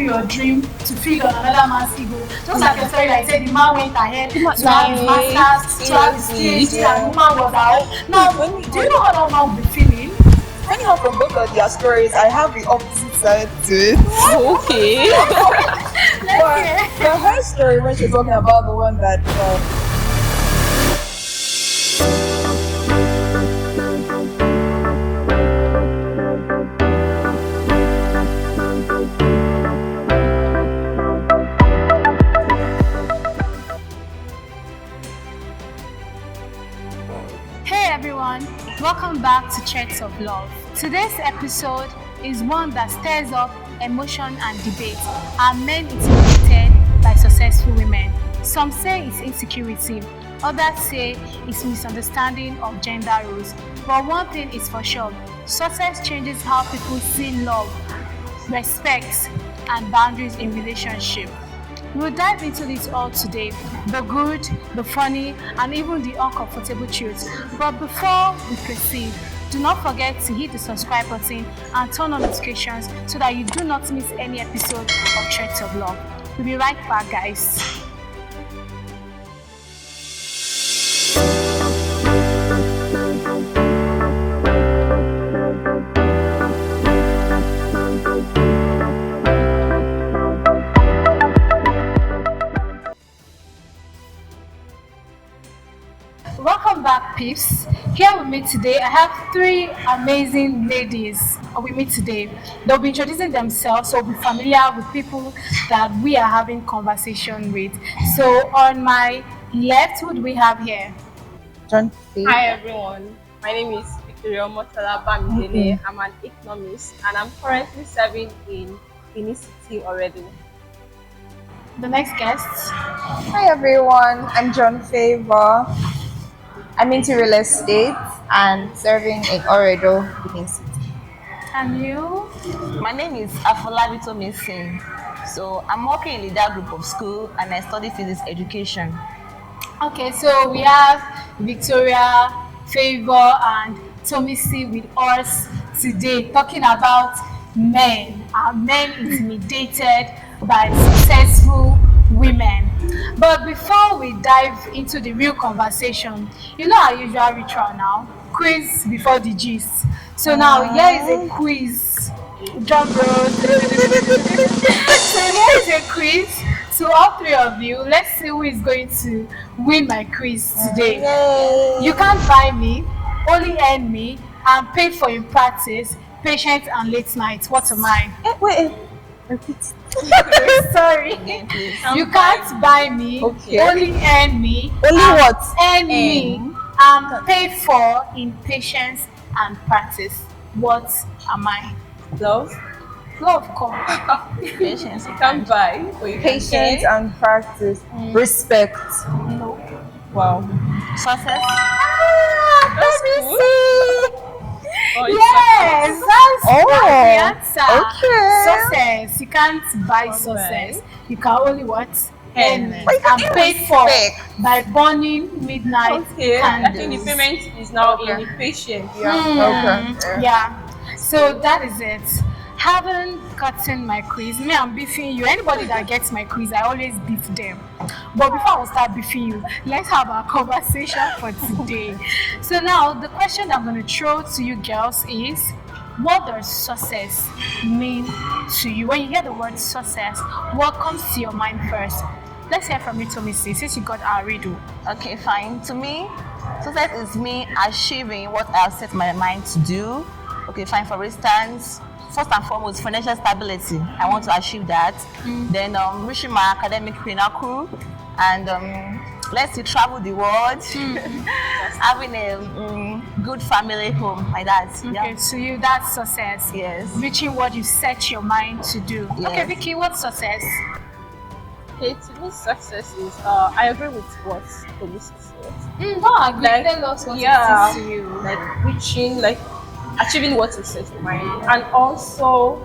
your dream to feed on another man's ego. Just like a story, like I said, the man went ahead to have his masters, to have his PhD, and the woman was out. Now, do you know how that man will be feeling? Anyhow, from both of their stories, I have the opposite side to it. Okay. But her story, when she's talking about the one that Hey everyone, welcome back to Threads of Love. Today's episode is one that stirs up emotion and debate. Are men intimidated by successful women? Some say it's insecurity, others say it's misunderstanding of gender roles. But one thing is for sure, success changes how people see love, respect, and boundaries in relationships. We'll dive into this all today, the good, the funny, and even the uncomfortable truths. But before we proceed, do not forget to hit the subscribe button and turn on notifications so that you do not miss any episode of Threads of Love. We'll be right back, guys. Welcome back, peeps. Here with me today, I have three amazing ladies with me today. They'll be introducing themselves, so we'll be familiar with people that we are having conversation with. So on my left, who do we have here? John. Hi everyone. My name is Victoria Motala Bamidele. I'm an economist and I'm currently serving in City already. The next guest. Hi everyone, I'm John Favor. I'm into real estate and serving in Oredo, Benin City. And you? My name is Afolabi Tomisin. So I'm working in the leader group of school and I study physics education. Okay, so we have Victoria, Favor, and Tomisi with us today talking about men. Are men intimidated by successful women? But before we dive into the real conversation, you know our usual ritual now, quiz before the gist. So now here is a quiz. Drum roll. So here is a quiz to all three of you. Let's see who is going to win my quiz today. You can't buy me, only earn me, and pay for in practice, patience and late nights. What am I? Wait, repeat. Sorry. Again, please. You can't buy me, Okay. only earn me. Only and what? Earn me and pay for in patience and practice. What am I? Love, Love, come. Patience. you can buy or you can Patience pay. and practice. Respect. No. Wow. Success. That's cool. Oh, it's Yes, that's the answer. Okay. Success. You can't buy success. You can only what? Earn. And pay for Respect. by burning midnight Okay, I think the candles. payment is now Okay. in the patient. Okay. Yeah. So that is it. Haven't gotten my quiz. Me, I'm beefing you. Anybody that gets my quiz, I always beef them. But before I start beefing you, let's have our conversation for today. So now the question I'm going to throw to you girls is, what does success mean to you? When you hear the word success, what comes to your mind first? Let's hear from you, Tomisi, since you got our riddle. Okay, fine. To me, success is me achieving what I've set my mind to do. Okay, fine. For instance, first and foremost, financial stability. I want to achieve that. Then reaching my academic pinnacle and let's say travel the world, having a good family home like that. Okay, to you, that's success. Yes. Reaching what you set your mind to do. Yes. Okay, Vicky, what's success? Okay, to me, success is, I agree with what police said. No, I agree. Like, Tell us what yeah, it is to you. like reaching, like achieving what you set your mind, and also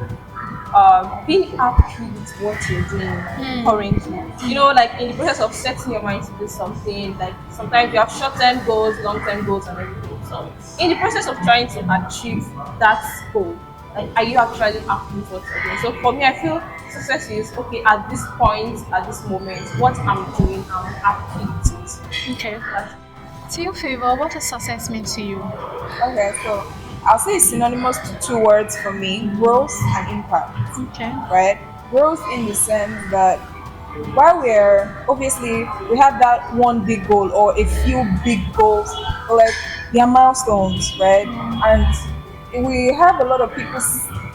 being happy with what you're doing currently. You know, like in the process of setting your mind to do something, like sometimes you have short-term goals, long-term goals, and everything. So, in the process of trying to achieve that goal, like, are you actually happy with what you're doing? So, for me, I feel success is okay at this point, at this moment, what I'm doing, I'm happy with it. Okay. To you, Favor, what does success mean to you? Okay, so I'll say it's synonymous to two words for me: growth and impact. Okay. Right? Growth in the sense that while we're obviously we have that one big goal or a few big goals, like they are milestones, right? And we have a lot of people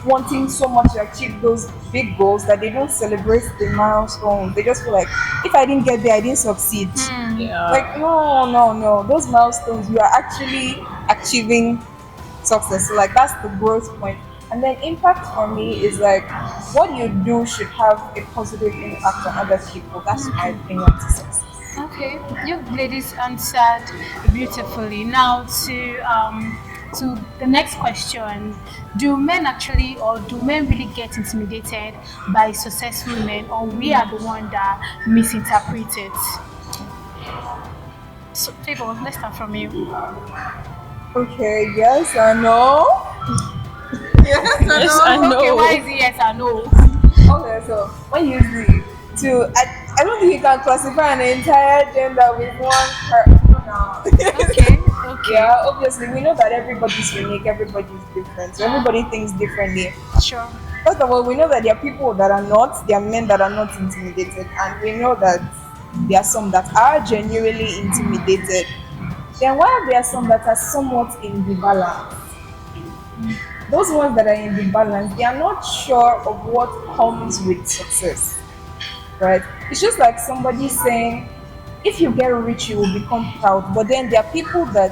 wanting so much to achieve those big goals that they don't celebrate the milestones. They just feel like if I didn't get there, I didn't succeed. Yeah. Like no, those milestones, you are actually achieving success. So like that's the growth point. And then impact for me is like what you do should have a positive impact on other people. That's my opinion to success. Okay, you ladies answered beautifully. Now to the next question: do men actually, or do men really get intimidated by successful men, or we are the one that misinterpret it? So, Favor, let's start from you. Okay, yes or no? Yes or Yes, no? I know. Okay, why is it yes or no? Okay, so when you see I don't think you can classify an entire gender with one no. Okay. Yeah, obviously we know that everybody's unique, everybody's different, so everybody thinks differently. Sure. First of all, we know that there are people that are not, there are men that are not intimidated, and we know that there are some that are genuinely intimidated. Then while there are some that are somewhat in the balance, those ones that are in the balance, they are not sure of what comes with success, right? It's just like somebody saying, if you get rich, you will become proud. But then there are people that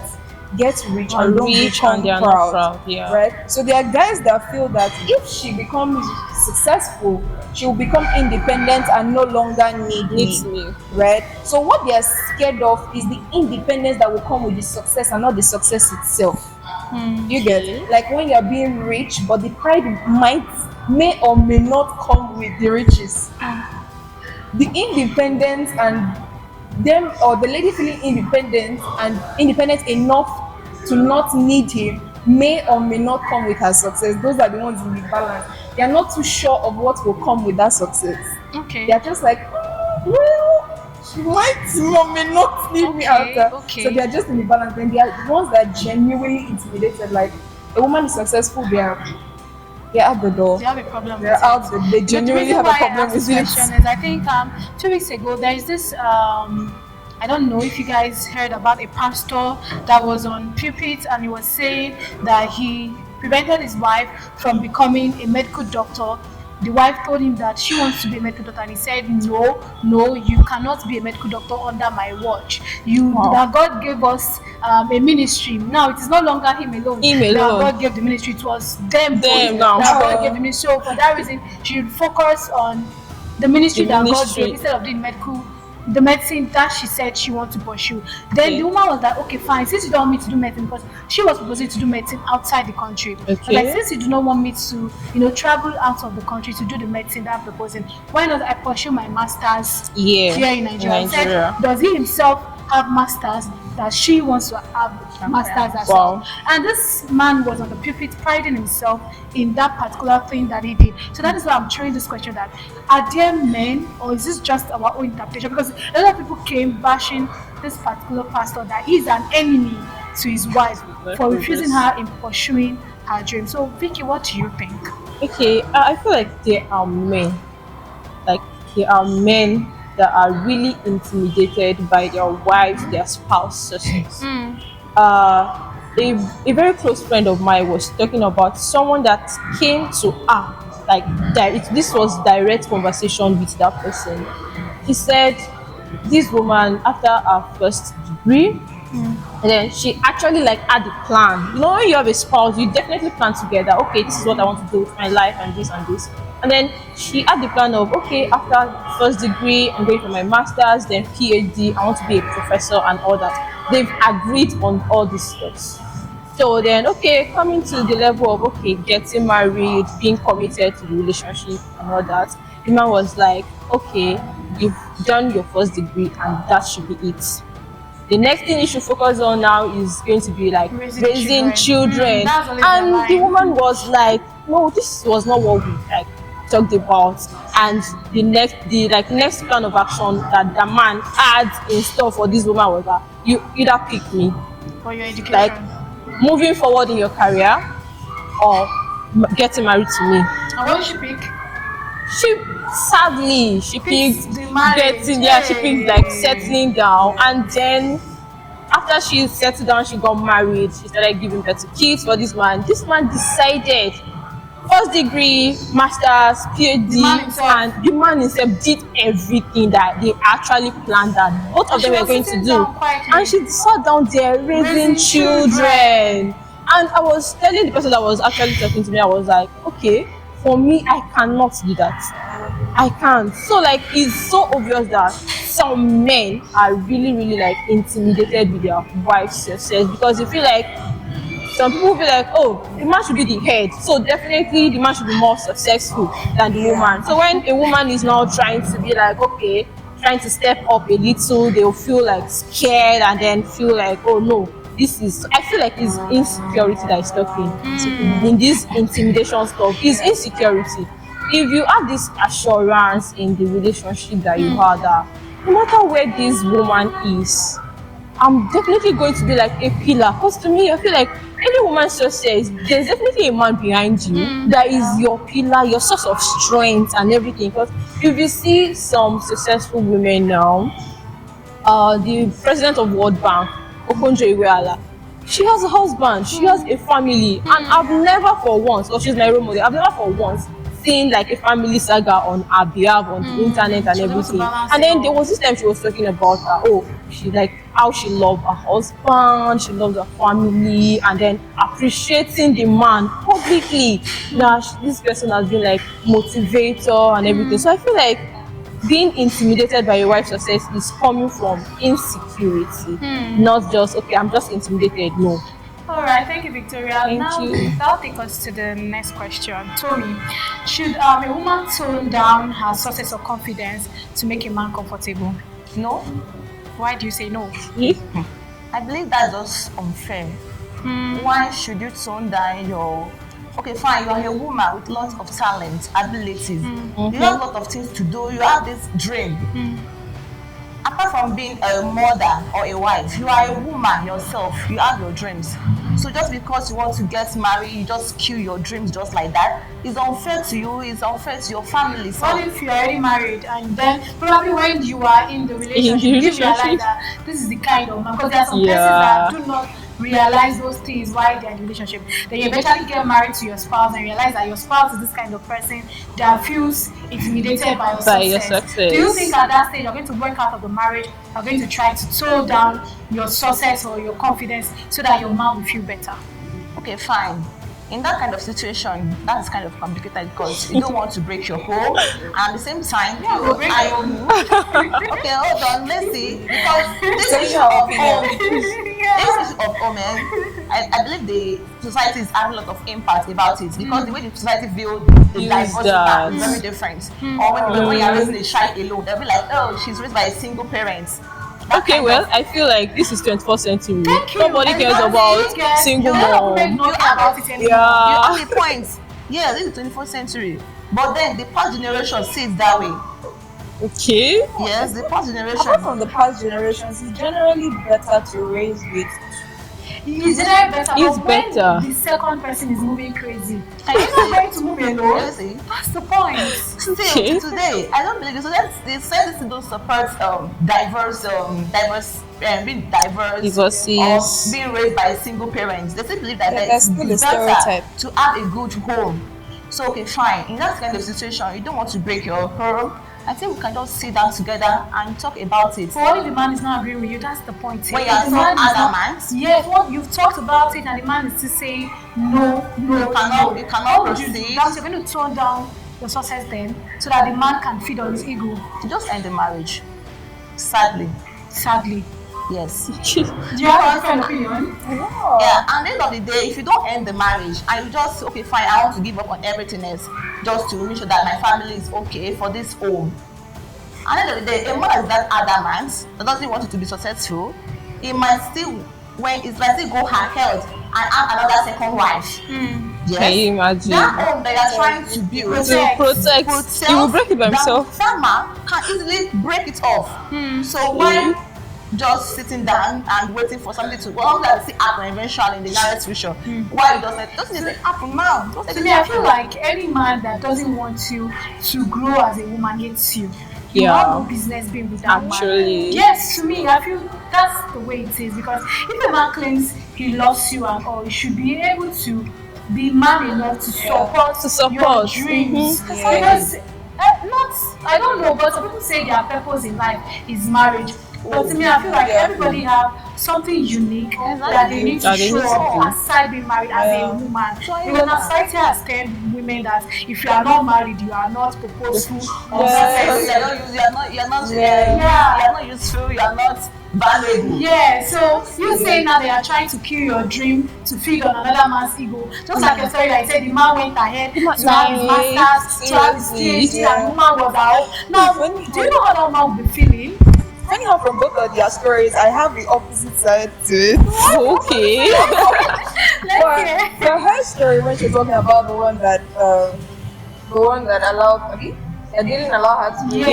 get rich and don't Rich become and they are proud, not proud, yeah. right? So there are guys that feel that if she becomes successful, she will become independent and no longer Needs me, me. right? So what they are scared of is the independence that will come with the success and not the success itself. You get like when you're being rich, but the pride may or may not come with the riches. The independence and them or the lady feeling independent and independent enough to not need him may or may not come with her success. Those are the ones in the balance. They are not too sure of what will come with that success. Okay. They are just like, well, she might or may not need me after. Okay. So they are just in the balance. Then they are the ones that are genuinely intimidated. Like a woman is successful, they're at the door. They have a problem They're with out. it. They genuinely have a problem with The reason why I asked this it. question is I think 2 weeks ago there is this I don't know if you guys heard about a pastor that was on pulpit and he was saying that he prevented his wife from becoming a medical doctor. The wife told him that she wants to be a medical doctor, and he said, no, you cannot be a medical doctor under my watch. That God gave us a ministry. Now it is no longer him alone. That God gave the ministry. It was them now. that God gave the ministry. So for that reason, she should focus on the ministry that God gave instead of doing the medicine that she said she wants to pursue. Then the woman was like, okay, fine, since you don't want me to do medicine, because she was proposing to do medicine outside the country. Okay. Like, since you do not want me to, travel out of the country to do the medicine that I'm proposing, why not I pursue my master's here in Nigeria? He said, does he himself have masters that she wants to have masters as well? And this man was on the pulpit priding himself in that particular thing that he did. So that is why I'm throwing this question: that are there men, or is this just our own interpretation? Because a lot of people came bashing this particular pastor that he's an enemy to his wife for refusing her in pursuing her dream. So Vicky, what do you think? Okay, I feel like there are men. Like there are men that are really intimidated by their wives, their spouses. A very close friend of mine was talking about someone that came to her, like this was direct conversation with that person. He said this woman, after her first degree, and then she actually like had the plan. You know, when you have a spouse, you definitely plan together. Okay, this is what I want to do with my life and this and this. And then she had the plan of, okay, after first degree, I'm going for my master's, then PhD, I want to be a professor and all that. They've agreed on all these steps. So then, okay, coming to the level of, okay, getting married, being committed to the relationship and all that, the man was like, okay, you've done your first degree and that should be it. The next thing you should focus on now is going to be like raising children. And the woman was like, no, this was not what we like. talked about, and the next plan of action that the man had in store for this woman was that you either pick me, For your education. like moving forward in your career, or getting married to me. And what did she pick? She picked the marriage. she picked like settling down, and then after she settled down, she got married. She started giving birth to kids for this man. This man decided, first degree, masters, PhD, and the man himself did everything that they actually planned that both of them were going to do. And she sat down there raising children. And I was telling the person that was actually talking to me, I was like, okay, for me, I cannot do that. I can't. So like, it's so obvious that some men are really, really like intimidated with their wife's success, because they feel like, some people feel like, oh, the man should be the head, so definitely the man should be more successful than the woman. So when a woman is now trying to be like, okay, trying to step up a little, they'll feel like scared, and then feel like, oh no, I feel like it's insecurity that is talking in this intimidation stuff. It's insecurity. If you have this assurance in the relationship that you have, that no matter where this woman is, I'm definitely going to be like a pillar. Because to me, I feel like any woman's success, there's definitely a man behind you that is your pillar, your source of strength and everything. Because if you see some successful women now, the president of World Bank, Okonjo-Iweala, she has a husband, she has a family, and I've never for once, or she's my role model, I've never for once seen like a family saga on her behalf on the internet and everything. And then there was this time she was talking about she like how she loved her husband, she loved her family, and then appreciating the man publicly. Now this person has been like motivator and everything. So I feel like being intimidated by your wife's success is coming from insecurity, not just, okay, I'm just intimidated. No. All right, thank you, Victoria. Thank you. That'll take us to the next question. Tommy, should a woman tone down her success or confidence to make a man comfortable? No, Why do you say no? I believe that's just unfair. Why should you tone down your... Okay, fine, you are a woman with lots of talent, abilities. You have a lot of things to do. You have this dream. Apart from being a mother or a wife, you are a woman yourself. You have your dreams. So just because you want to get married, you just kill your dreams just like that. It's unfair to you. It's unfair to your family. So what if you're already married, and then probably when you are in the relationship, you realize that this is the kind of man, because there are some persons that do not realize those things while they're in the relationship. Then you eventually get married to your spouse and realize that your spouse is this kind of person that feels intimidated by your success. Do you think at that stage you're going to work out of the marriage, you're going to try to tone down your success or your confidence so that your man will feel better? okay, fine. In that kind of situation, that is kind of complicated because you don't want to break your home, and at the same time, okay, hold on, let's see, because this issue of this issue of I believe the society is having a lot of impact about it, because the way the society views the divorce is very different. Or when you're raising a child alone, they'll be like, oh, she's raised by a single parent. Okay, well, I feel like this is 21st century. Nobody cares about single mom. You have the points. Yeah, this is 21st century. But then the past generation sees that way. Okay. Yes, the past generation. Apart from the past generations, it's generally better to raise with. It's better. It's But better. when the second person is moving crazy, are you not going to move alone? You see? That's the point. Still, Okay. today, I don't believe it. So they say this don't support being diverse, Divorces. or being raised by single parents. They still believe that That's still a it's stereotype. better to have a good home. So okay, fine. In that kind of situation, you don't want to break your home. I think we can just sit down together and talk about it. So what if the man is not agreeing with you? That's the point. When you If are the so man is not- adamant, Yes, what you've talked about it, and the man is still saying no. you cannot How would you do proceed. that? You're going to tone down your success then, so that the man can feed on his ego. to just end the marriage. Sadly, Sadly, yes. do you have a different opinion? Yeah, and at the end of the day, if you don't end the marriage and you just, okay, fine, I want to give up on everything else just to make sure that my family is okay for this home. At the end of the day, a man that is that adamant, that doesn't want you to be successful, it might still, when it might still go ahead and have another second wife. Yes. Can you imagine? That home that you're trying to build, To protect, he will break it by himself. That man can easily break it off. So why just sitting down and waiting for something to see happen eventually in the nearest future? Why you doesn't happen now? To me, I feel like any man that doesn't want you to grow as a woman hates you. You have no business being with that man. Yes, to me, I feel that's the way it is, because if a man claims he loves you and all, he should be able to be man enough to support your dreams. Because I don't know, but some people say their purpose in life is marriage. But to me, I feel like everybody have something unique that they need to show off aside being married as a woman. Because society has told women that if you are not married, you are not purposeful or successful. You're not useful, you're not valuable. Yeah, so you say now they are trying to kill your dream to feed on another man's ego. Just like your story, like I said, the man went ahead to have his masters, to have his PhD, and the woman was out. Now, do you know how that man will be feeling? Anyhow, from both of their stories, I have the opposite side to it. Okay. For her story, when she's talking about the one that allowed, they didn't allow her to do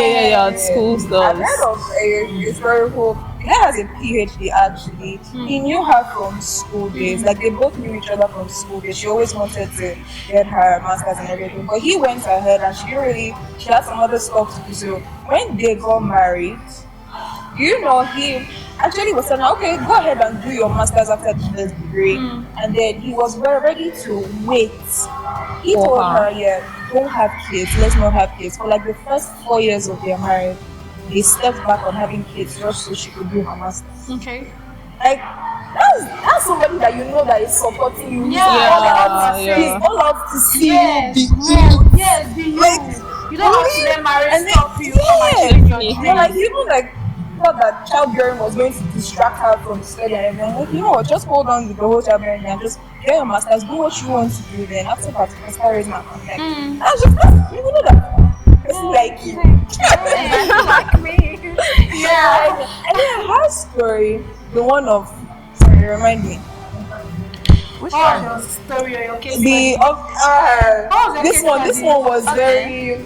school stuff. I've heard of a story who the guy has a PhD actually. He knew her from school days. Like they both knew each other from school days. She always wanted to get her masters and everything. But he went ahead and she had some other stuff to do. So when they got married, he actually was saying, okay, go ahead and do your master's after the first degree. And then he was ready to wait. He told her, don't have kids, let's not have kids. For like the first 4 years of their marriage, they stepped back on having kids just so she could do her master's. Okay. Like, that's somebody that you know that is supporting you. He's all out to see you be you. Yes, be you. You don't have to let marriage stop you. Thought that childbearing was going to distract her from study and everything. Like, you know what, just hold on with the whole childbearing and just get your master's, do what you want to do, then after that, master is not contact. That's you know that person like you. Like me. And then her story, the one of, sorry, remind me. Which one? Your story or your case? This one was very.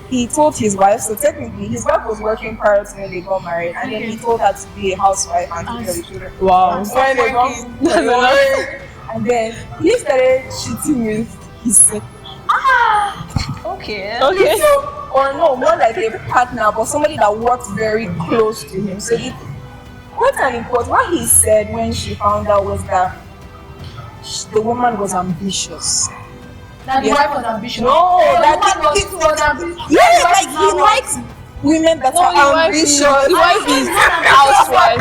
He told his wife, so technically his wife was working prior to when they got married, and then he told her to be a housewife and take care of the children. Wow. So when they got married, and then he started cheating with his second. Okay. So, or no, more like a partner, but somebody that worked very close to him. So what he said when she found out was that the woman was ambitious. That the wife was ambitious. No, that he was ambitious. Yes, like he likes women that are ambitious. The wife is housewife.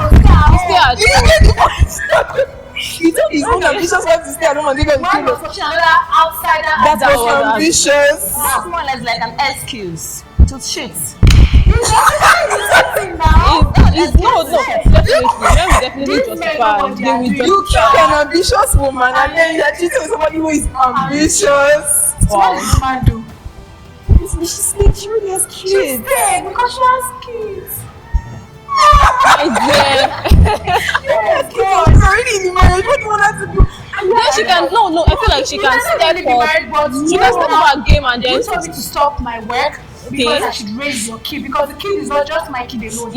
He told his own ambitious wife to stay at home and take care of the children. Another outsider that was ambitious. That's more or less like an excuse to cheat. Definitely justify. You kill an ambitious woman and then you're cheating with somebody who is ambitious. So what does the man do? She really has kids. She's dead because she has kids. She's already in the marriage. What do you want her to do? Then she can I feel like she can step up. She can step up her game and then you told me to stop my work because I should raise your kid, because the kid is not just my kid alone.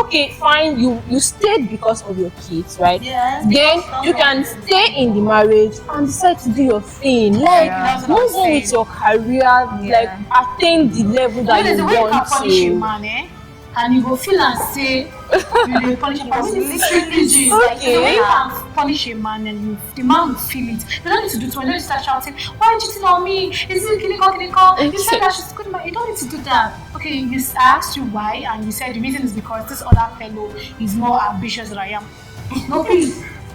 Okay, fine, you stayed because of your kids, right? Then you can stay in the marriage and decide to do your thing, like move on with your career, like attain the level that you want to. And you go feel and say you dey punish him. Like the way you can punish a man and the man will feel it. You don't need to do too much. You don't need to start shouting, why are you cheating on me? Is it kiliko? You said that she's good. You don't need to do that. Okay, I asked you why, and you said the reason is because this other fellow is more ambitious than I am.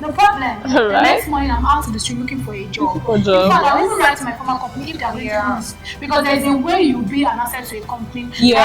No problem. The next morning, I'm out to the street looking for a job. In fact, I'll even write to my former company if they're going to lose. Because there's a way you'll be an asset to a company. They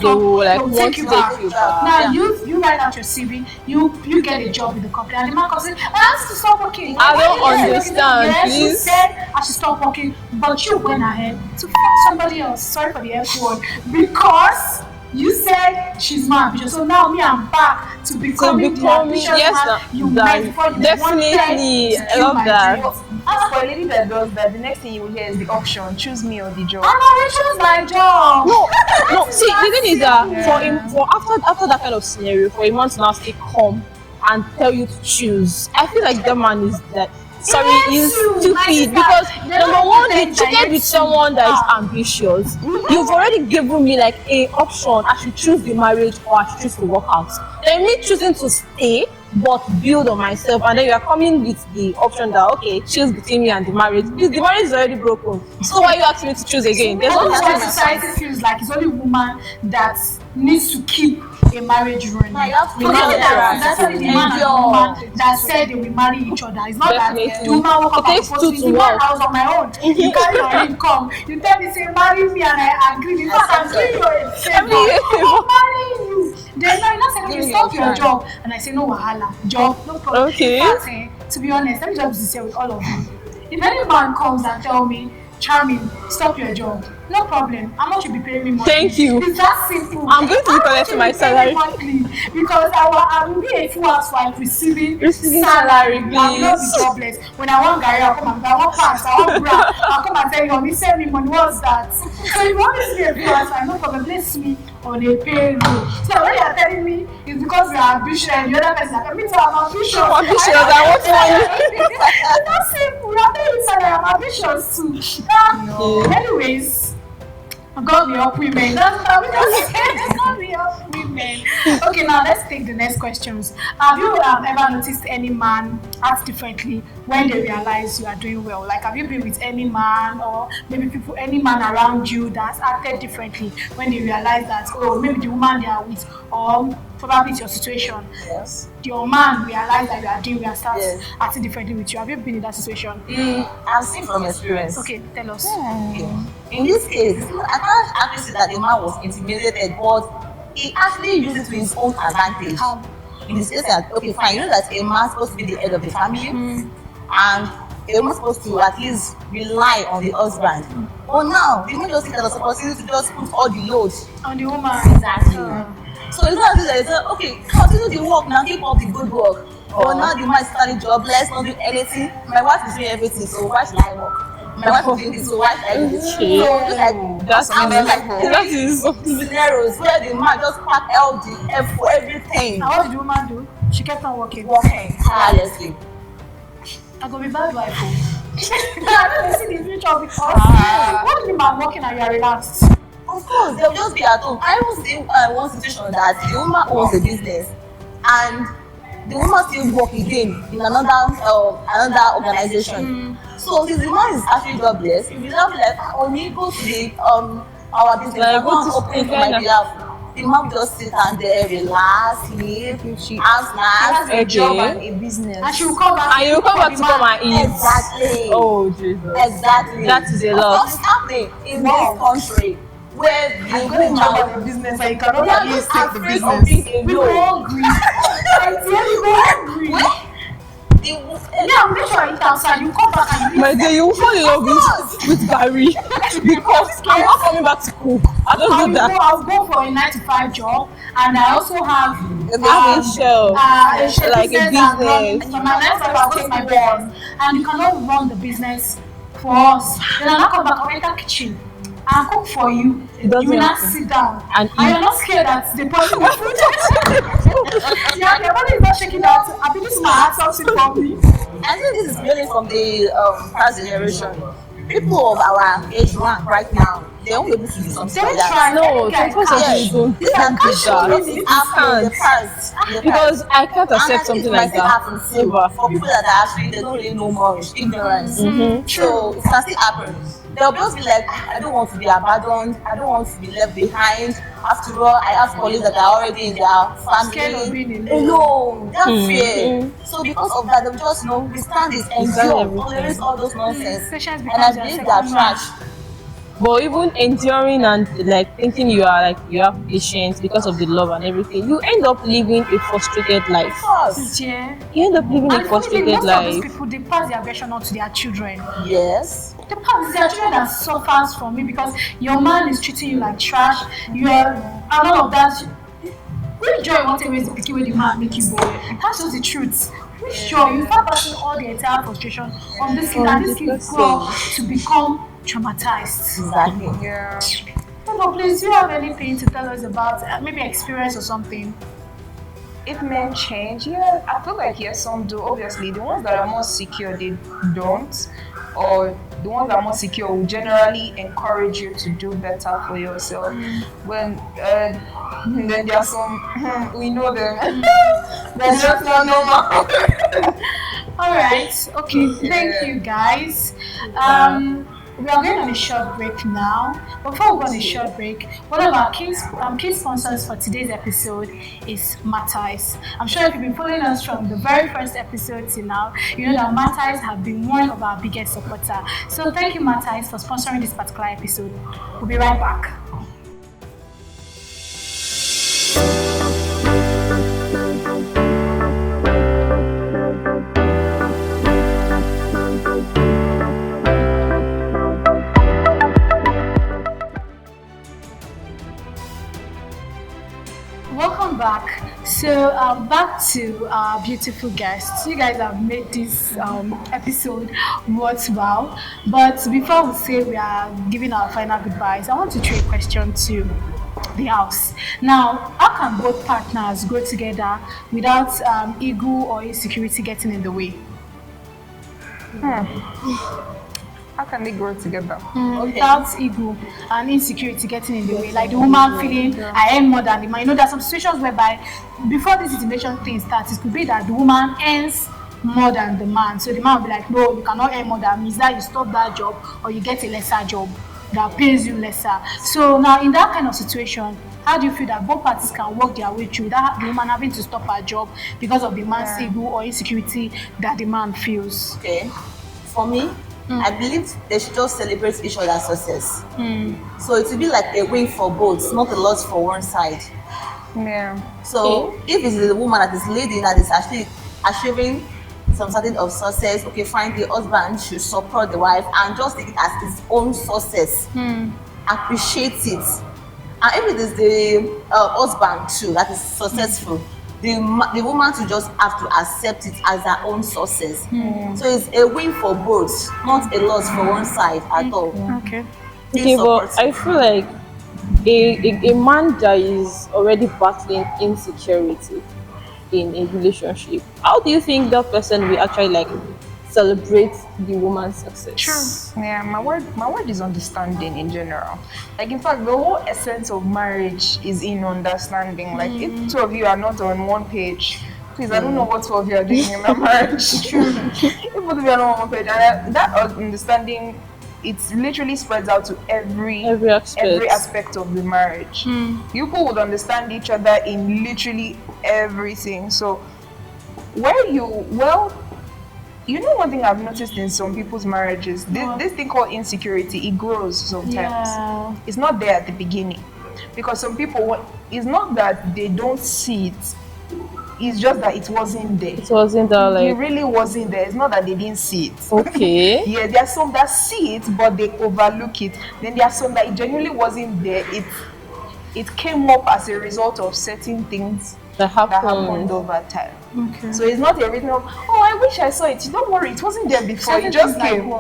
will want to take you back. Now, you write out your CV, you get a job with the company, and the man comes in, I have to stop working. I don't understand, please. You said I should stop working, but you went ahead to fuck somebody else. Sorry for the F word. Because you said she's more ambitious, so now me I'm back to becoming the ambitious man you met before you definitely. I love that. As for a lady that does that, the next thing you will hear is the option: choose me or the job. I'm already choose my job. No. See, the thing is that for after that kind of scenario, for a man to now still come and tell you to choose, I feel like that man is that. Sorry, is stupid because number one, you cheated with someone that is ambitious. You've already given me like a option. I should choose the marriage or I should choose to work out. Then me choosing to stay but build on myself, and then you are coming with the option that okay, choose between me and the marriage. The marriage is already broken. So why are you asking me to choose again? There's That's no why society feels like it's only woman that needs to keep a marriage running. That's only the man and the woman that said they will marry each other. It's not that the woman woke up and proposed to me. I was on my own. You carry your income. You tell me, say, marry me, and I agree. In fact, I'm doing you a favor. I'm marrying you. Then I not say, okay, stop your job. And I say, no wahala. Job, no problem. Okay. In fact, to be honest, let me just be sincere with all of you. If any man comes and tell me, Charming, stop your job. No problem. How much you be paying me monthly? Thank you. It's that simple. I'm going to be collecting my salary. Because I will be a full housewife receiving salary, I will not be please. jobless. When I want Gary, I'll come and I want pants, I want bra, I'll come and tell you, me send me money, what's that? So if you want me to be a full housewife, no problem, place me on a payroll. So when you're telling me it's because you're ambitious and the other person is like, me too, I'm ambitious. I want money. It's not simple. I'm telling you, I'm ambitious too. Anyways, God will help women. That's what we just said. God will help women. Okay, now let's take the next questions. Have you ever noticed any man act differently when they realize you are doing well? Like, have you been with any man or maybe any man around you that's acted differently when they realize that, oh, maybe the woman they are with, or probably it's your situation. Yes. Your man realized that you are doing well and starts Yes. acting differently with you. Have you been in that situation? I've seen from experience. Okay, tell us. Okay. In this case, I can't actually say that the man was intimidated, but he actually used it to his own advantage. How? In this case, that okay, fine, you know that a man's supposed to be the head of the family, and a woman's supposed to at least rely on the husband. But now, the man just thinks that the opportunity to just put all the load On the woman. exactly. So it's not that it's okay, continue the work now, keep up the good work. But now the man is starting jobless, not doing anything. My wife is doing everything, so why should I work? My wife is doing this, so why should I do this? So just like That's I'm amazing. like That is scenarios where the man just pack all the F for everything, And what did the woman do? She kept on working. working tirelessly. I go be bad wife. I don't see the future because what do you mean working and you are relaxed? Of course, they'll just be at home. I was in one situation that the woman owns a business and the woman still work again in another organization. So since the man is actually jobless, if you just be like, oh, you go to the our business, Like, go and go to open for my behalf. The man will just sit down there, relax, sleep, have snacks. A job and a business. And she will come back. and you come back to come and eat. Exactly. Oh Jesus. Exactly. That is a Of lot. course, it's happening in this country where the woman the business and you cannot they are at least just take the afraid of business. being We alone. will all agree. I tell you, we all agree. Yeah, make sure I eat outside. You come back and you My dear, you will fall in love with Gary because I'm not coming back to cook. I don't do that. I'll go for a 9-to-5 job, and I also have A business shell. Like a business. In my 9-to-5, I'll take my business, and you cannot run the business for us. Then I'll not come back. I'll enter kitchen and cook for you. It doesn't You will not happen. sit down, And you're eat. not scared that the person will food. Yeah, your body is not shaking out. I think this is my heart something from me. I think this is really from the past generation. People of our age rank right now, they won't be able to do something They like will try. that. No, Guys, 24/7 cash. you don't This can't do that. It happened in the past. Because I can't accept something like that. Happen too. Ever. For people that are actually they don't really know much, ignorance. So it can still happen. They'll just be like, I don't want to be abandoned. I don't want to be left behind. After all, I have colleagues that are already in their Scared of family. being alone. That's fear. So because of that, they'll just withstand this endure, everything. tolerate all those nonsense. Patience And I becomes believe your they are second trash. But even enduring and like thinking you have patience because of the love and everything, you end up living a frustrated life. Of course. Yeah. You end up living a And most frustrated of these life. people, they pass their aggression on to their children. Yes. The pass their children that suffers from it because your man is treating you like trash. You are, and all of that. When joy want to raise the picky way the man make you boy. That's just the truth. Which job? You start passing all the entire frustration on this kid, and this kid grow up to become traumatized. Exactly. Yeah. So, please, do you have anything to tell us about maybe experience or something? If men change, yeah, I feel like yes, some do. Obviously, the ones that are more secure, they don't, or the ones that are more secure will generally encourage you to do better for yourself. When then there are some we know them. That's just not normal. All right. Okay. Thank you, guys. We are going on a short break now. Before we go on a short break, one of our key sponsors for today's episode is Matice. I'm sure if you've been following us from the very first episode till now, you know that Matice have been one of our biggest supporters. So thank you, Matice, for sponsoring this particular episode. We'll be right back. Welcome back. So back to our beautiful guests. You guys have made this episode worthwhile. But before we say we are giving our final goodbyes, I want to throw a question to the house. Now, how can both partners grow together without ego or insecurity getting in the way? How can they grow together? Without ego and insecurity getting in the way, like the woman feeling I earn more than the man. You know, there are some situations whereby before this intimidation thing starts, it could be that the woman earns more than the man. So the man will be like, no, you cannot earn more than me. Is that you stop that job or you get a lesser job that pays you lesser. So now in that kind of situation, how do you feel that both parties can work their way through that, the woman having to stop her job because of the man's ego or insecurity that the man feels? Okay. For me, I believe they should just celebrate each other's success. So it will be like a win for both, not a loss for one side. Yeah. So if it's the woman that is leading, that is actually achieving some certain of success, okay, fine, the husband should support the wife and just take it as his own success. Appreciate it. And if it is the husband too that is successful, the woman to just have to accept it as her own success. So it's a win for both, not a loss for one side at all. Okay. Okay, but I feel like a man that is already battling insecurity in a relationship, how do you think that person will actually like celebrate the woman's success? True. Yeah, my word is understanding in general. Like in fact, the whole essence of marriage is in understanding. Like if two of you are not on one page, please, I don't know what two of you are doing in a marriage. True. If both of you are not on one page, and that understanding, it literally spreads out to every aspect of the marriage. You people would understand each other in literally everything. So you know, one thing I've noticed in some people's marriages, this thing called insecurity, it grows sometimes. Yeah. It's not there at the beginning. Because some people, it's not that they don't see it, it's just that it wasn't there. It wasn't that It like really wasn't there. It's not that they didn't see it. okay. Yeah, there are some that see it, but they overlook it. Then there are some that it genuinely wasn't there. It came up as a result of certain things that happened over time. Okay. So it's not a reason of, oh, I wish I saw it. Don't worry, it wasn't there before. It just came.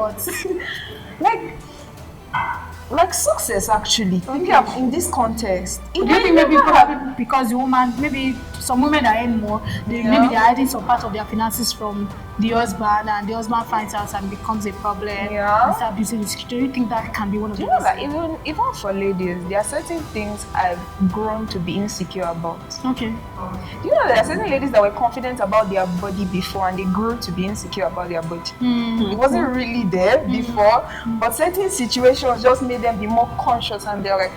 Like success, actually. Thinking in this context. Do you think maybe probably because the woman, maybe some women that earn more, maybe they're hiding some part of their finances from the husband, and the husband finds out and becomes a problem. Yeah. And start abusing it. Do you think that can be one of Do the you know that even for ladies, there are certain things I've grown to be insecure about. Okay. Do you know there are certain ladies that were confident about their body before and they grew to be insecure about their body? It wasn't really there before, but certain situations just made them be more conscious and they're like,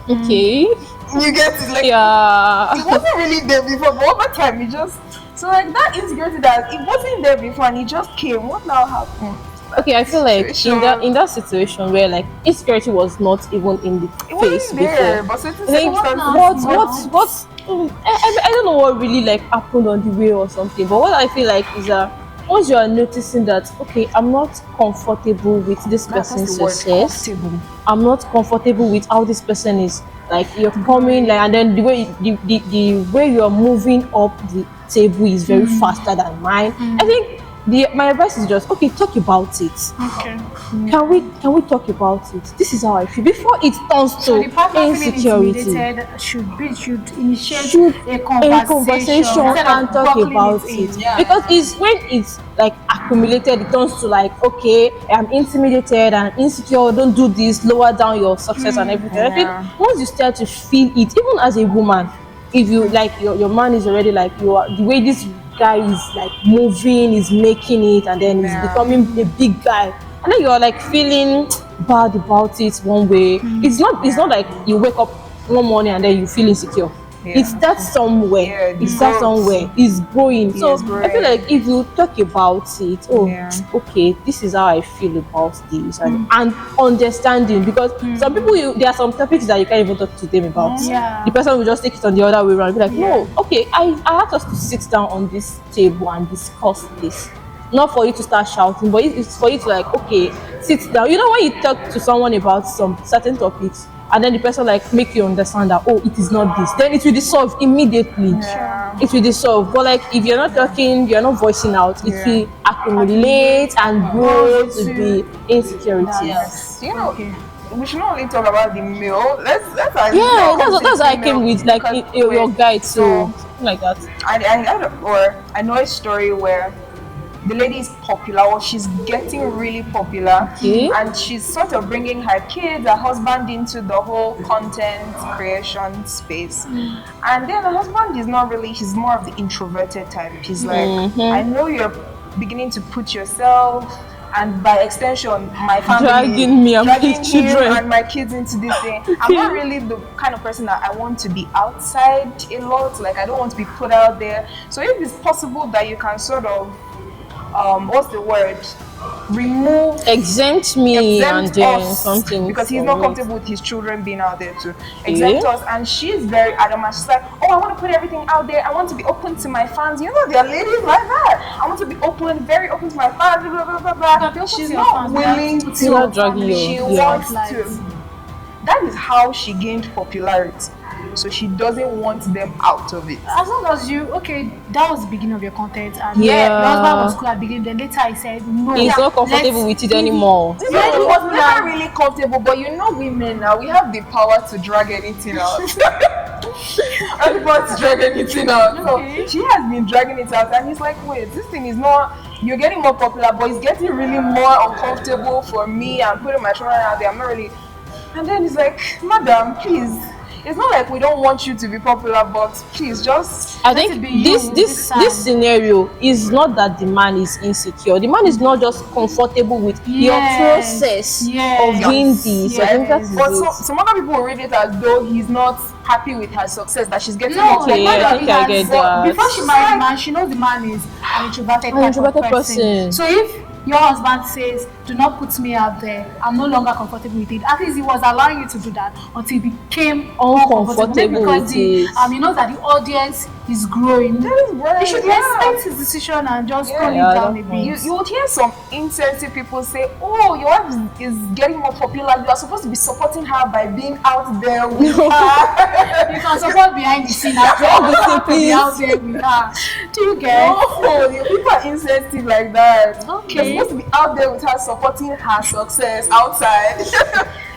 Okay. you get it? Like, Yeah. it wasn't really there before, but over time it just, so like that insecurity that it wasn't there before and it just came. What now happened? Okay, I feel like Situation. in that situation where like insecurity was not even in the It face wasn't there, before. but certain Like, circumstances. I don't know what really like happened on the way or something, but what I feel like is once you are noticing that okay, I'm not comfortable with this person's That's the word, success, comfortable. I'm not comfortable with how this person is. Like you're coming, like, and then the way you're moving up the table is very faster than mine. I think my advice is just okay, talk about it. Okay. Can we talk about it? This is how I feel before it turns So to the partner feeling insecurity. intimidated should initiate Should a conversation conversation instead of and talk buckling about in. it, because it's when it's like accumulated, it turns to like, okay, I'm intimidated and insecure, don't do this, lower down your success and everything. I think once you start to feel it, even as a woman, if you like your man is already like, you are the way this guy is like moving, is making it, and then he's becoming a big guy, and then you're like feeling bad about it one way. It's not like you wake up one morning and then you feel insecure. It starts somewhere. It starts somewhere. It's growing. So I feel like if you talk about it, okay, this is how I feel about this, and understanding, because some people, there are some topics that you can't even talk to them about. The person will just take it on the other way around. Be like, no, okay, I asked us to sit down on this table and discuss this. Not for you to start shouting, but it's for you to like, okay, sit down. You know, when you talk to someone about some certain topics, and then the person like make you understand that, oh, it is not this, then it will dissolve immediately. It will dissolve. But like if you're not talking, you're not voicing out, it will accumulate and grow to be insecurity. You know, we should not only talk about the male. Let's that's how I came with like your guide, so like that. I know a story where the lady is popular, or she's getting really popular, and she's sort of bringing her kids, her husband into the whole content creation space. And then her husband is not really, he's more of the introverted type. He's like, I know you're beginning to put yourself, and by extension my family, dragging me and my children and my kids into this thing. I'm not really the kind of person that I want to be outside a lot. Like I don't want to be put out there. So if it's possible that you can sort of what's the word? Exempt me and then us, something, because he's not comfortable with his children being out there too. Exempt us, and she's very adamant. She's like, oh, I want to put everything out there. I want to be open to my fans. You know, there are ladies like that. I want to be open, very open to my fans. Blah blah blah blah. She's not willing to. She wants to. That is how she gained popularity. So she doesn't want them out of it. As long as that was the beginning of your content, and your husband was cool at the beginning, then later I said no. He's not comfortable with it anymore. He was never really comfortable, but you know, women now, we have the power to drag anything out. Everybody's dragging anything out. So she has been dragging it out, and he's like, wait, this thing is not, you're getting more popular, but it's getting really more uncomfortable for me. I'm putting my children out there, I'm not really. And then he's like, madam, please. It's not like we don't want you to be popular, but please just. I think this scenario is not that the man is insecure. The man is not just comfortable with your process of doing this. I think that's but some other people read it as though he's not happy with her success, that she's getting I get that. Before she married the man, she knows the man is an introverted person. So if your husband says, do not put me out there, I'm no longer comfortable with it, at least he was allowing you to do that until he became uncomfortable because he knows that the audience is growing. He should respect his decision and just tone it down a bit. You would hear some insensitive people say, oh, your wife is getting more popular, you are supposed to be supporting her by being out there with her. You can support behind the scene after be out there with her. Do you get? No, people are insensitive like that. You're supposed to be out there with her, supporting her success outside.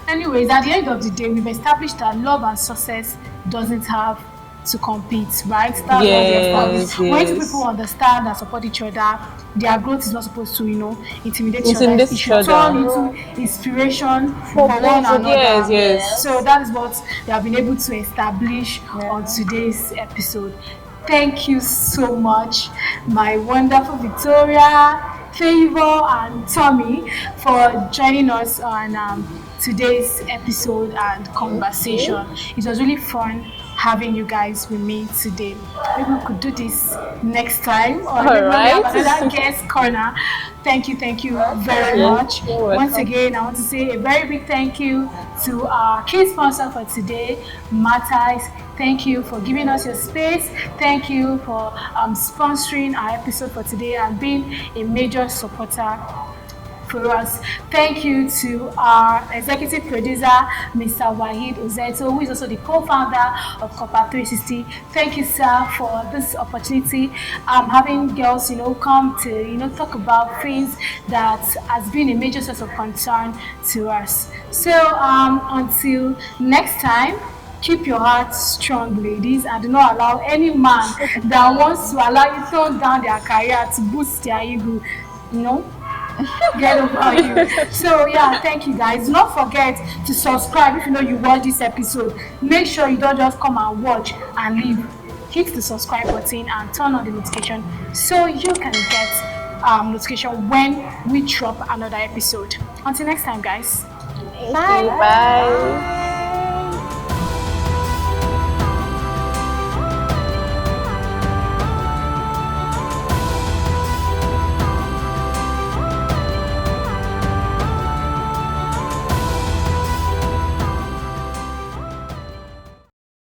Anyways, at the end of the day, we've established that love and success doesn't have to compete, right? That's yes. When people understand and support each other, their growth is not supposed to, intimidate each other. It should turn into inspiration for one another. Yes. So that is what we have been able to establish on today's episode. Thank you so much, my wonderful Victoria, Favor, and Tommy, for joining us on today's episode and conversation. It was really fun having you guys with me today. Maybe we could do this next time, or maybe we have another guest corner. Thank you very much. Once again, I want to say a very big thank you to our key sponsor for today, Matice. Thank you for giving us your space. Thank you for sponsoring our episode for today and being a major supporter for us. Thank you to our executive producer, Mr. Wahid Ozeto, who is also the co-founder of Copper 360. Thank you, sir, for this opportunity. Having girls, come to, talk about things that has been a major source of concern to us. So until next time, keep your heart strong, ladies, and do not allow any man that wants to allow you turn down their career to boost their ego, get over you. So yeah, thank you guys. Do not forget to subscribe if you watch this episode. Make sure you don't just come and watch and leave. Hit the subscribe button and turn on the notification so you can get notification when we drop another episode. Until next time, guys. Bye.